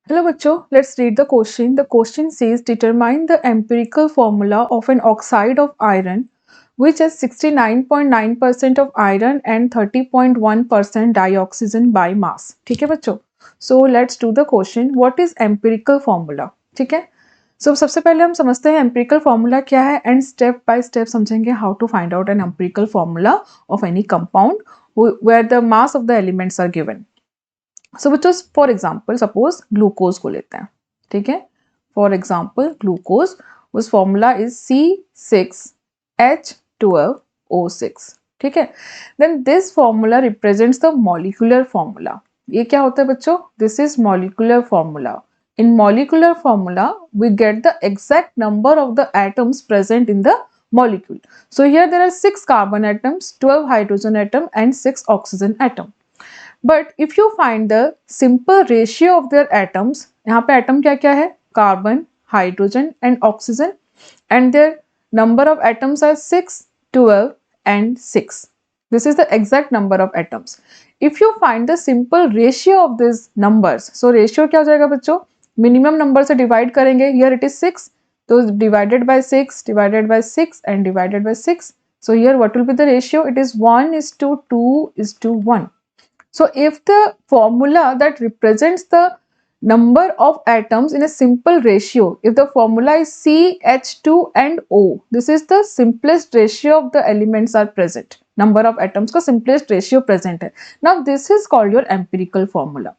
Hello बच्चों, let's read the question. The question says determine the empirical formula of an oxide of iron which has 69.9% of iron and 30.1% dioxygen by mass. ठीक है बच्चों. So let's do the question. What is empirical formula? ठीक है. So सबसे पहले हम समझते हैं empirical formula क्या है and step by step समझेंगे how to find out an empirical formula of any compound where the mass of the elements are given. सो बच्चों फॉर एग्जाम्पल सपोज ग्लूकोज को लेते हैं. ठीक है. फॉर एग्जाम्पल ग्लूकोज उस फॉर्मूला इज C6H12O6. ठीक है. Then this formula represents the molecular formula. ये क्या होता है बच्चों? This is molecular formula. In molecular formula we get the exact number of the atoms present in the molecule. So here there are 6 carbon atoms, 12 hydrogen atom and 6 oxygen atom. But if you find the simple ratio of their atoms, यहाँ पे atom क्या क्या है? Carbon, hydrogen and oxygen, and their number of atoms are 6, 12 and 6. This is the exact number of atoms. If you find the simple ratio of these numbers, so ratio क्या हो जाएगा बच्चों? Minimum number से divide करेंगे. Here it is 6, so divided by 6, divided by 6 and divided by 6. So here what will be the ratio? It is 1:2:1. So if the formula that represents the number of atoms in a simple ratio, if the formula is CH2 and O, this is the simplest ratio of the elements are present. Number of atoms का simplest ratio present है. Now this is called your empirical formula.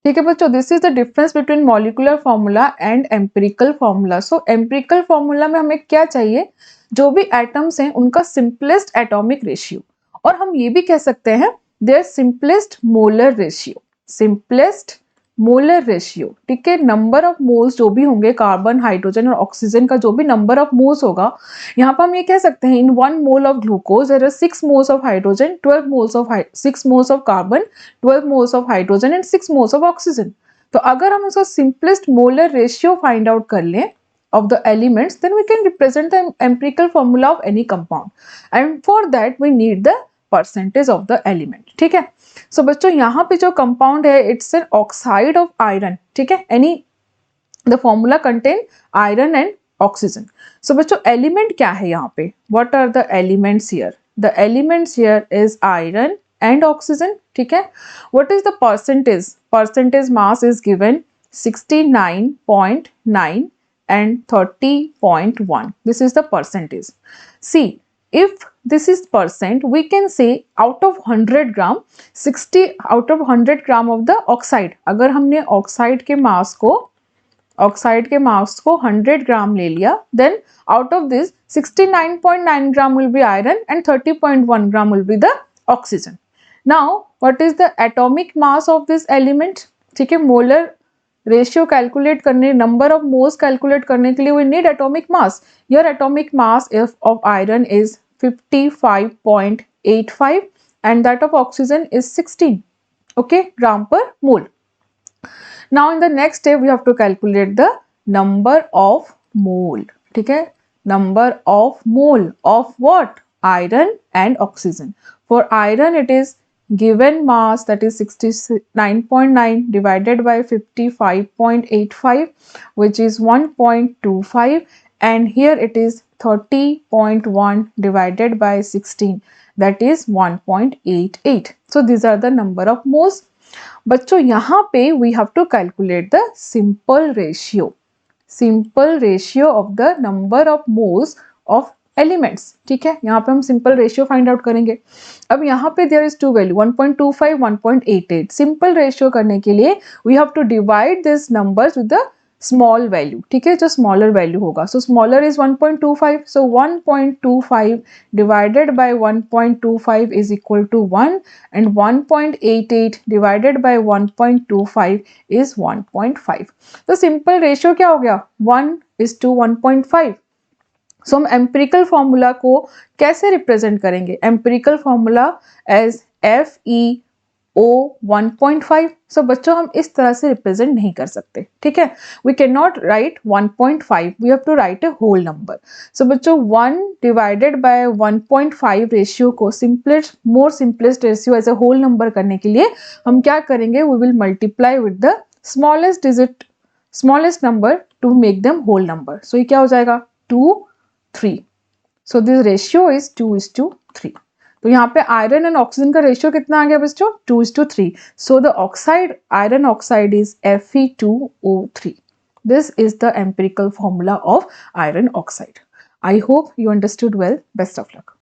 ठीक है बच्चों, this is the difference between molecular formula and empirical formula. So empirical formula में हमें क्या चाहिए? जो भी एटम्स हैं उनका सिंपलेस्ट एटॉमिक रेशियो, और हम ये भी कह सकते हैं their simplest molar ratio. Simplest molar ratio. ठीक है. नंबर ऑफ मोल्स जो भी होंगे कार्बन, हाइड्रोजन और ऑक्सीजन का जो भी नंबर ऑफ मोल्स होगा, यहाँ पर हम ये कह सकते हैं in 1 mole of glucose there are 6 moles of hydrogen, 12 moles of 6 moles of carbon, 12 moles of hydrogen and 6 moles of oxygen. तो अगर हम उसका simplest molar ratio find out कर लें of the elements, then we can represent the empirical formula of any compound, and for that we need the percentage of the element. ठीक है. So बच्चों यहाँ पे जो compound है it's an oxide of iron. ठीक है. The formula contain iron and oxygen. So बच्चों element क्या है यहाँ पे? What are the elements here? The elements here is iron and oxygen. ठीक है. What is the percentage? Percentage mass is given 69.9 and 30.1. This is the percentage. See, if this is percent, we can say out of 100 gram, 60 out of 100 gram of the oxide. अगर हमने oxide के mass को 100 ग्राम ले लिया, then out of this 69.9 gram will be iron and 30.1 gram will be the oxygen. Now what is the atomic mass of this element? ठीक है. Molar ratio calculate करने, number of moles calculate करने के लिए we need atomic mass. Your atomic mass of iron is 55.85 and that of oxygen is 16, okay, gram per mole. Now in the next step we have to calculate the number of mole. ठीक है. Number of mole of what? Iron and oxygen. For iron it is given mass, that is 69.9 divided by 55.85, which is 1.25, and here it is 30.1 divided by 16, that is 1.88. So these are the number of moles. बच्चों यहाँ पे we have to calculate the simple ratio of the number of moles of elements. ठीक है. यहाँ पे हम simple ratio find out करेंगे. अब यहाँ पे there is two value 1.25 1.88. simple ratio करने के लिए we have to divide these numbers with the small value. ठीक है. जो smaller value होगा, so smaller is 1.25, so 1.25 divided by 1.25 is equal to 1, and 1.88 divided by 1.25 is 1.5. तो simple ratio क्या हो गया? 1:1.5. सो हम एम्पिरिकल फॉर्मूला को कैसे रिप्रेजेंट करेंगे? Empirical formula as FeO 1.5. So बच्चों हम इस तरह से रिप्रेजेंट नहीं कर सकते. ठीक है. वी कैन नॉट राइट 1.5, we have to write a whole number. So बच्चों 1 डिवाइडेड बाय 1.5 रेशियो को more simplest ratio as a whole number करने के लिए हम क्या करेंगे? We will multiply with the smallest digit, smallest number to make them whole number. So ये क्या हो जाएगा 2 3. So this ratio is 2:3. तो यहाँ पे आयरन एंड ऑक्सीजन का रेशियो कितना आ गया बच्चों 2:3. So the oxide, iron oxide is Fe2O3. This is the empirical formula of iron oxide. I hope you understood well. Best of luck.